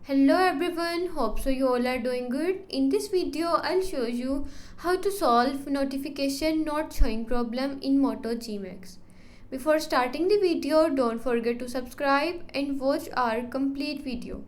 Hello everyone, hope so you all are doing good. In this video, I'll show you how to solve notification not showing problem in Moto G-Max. Before starting the video, don't forget to subscribe and watch our complete video.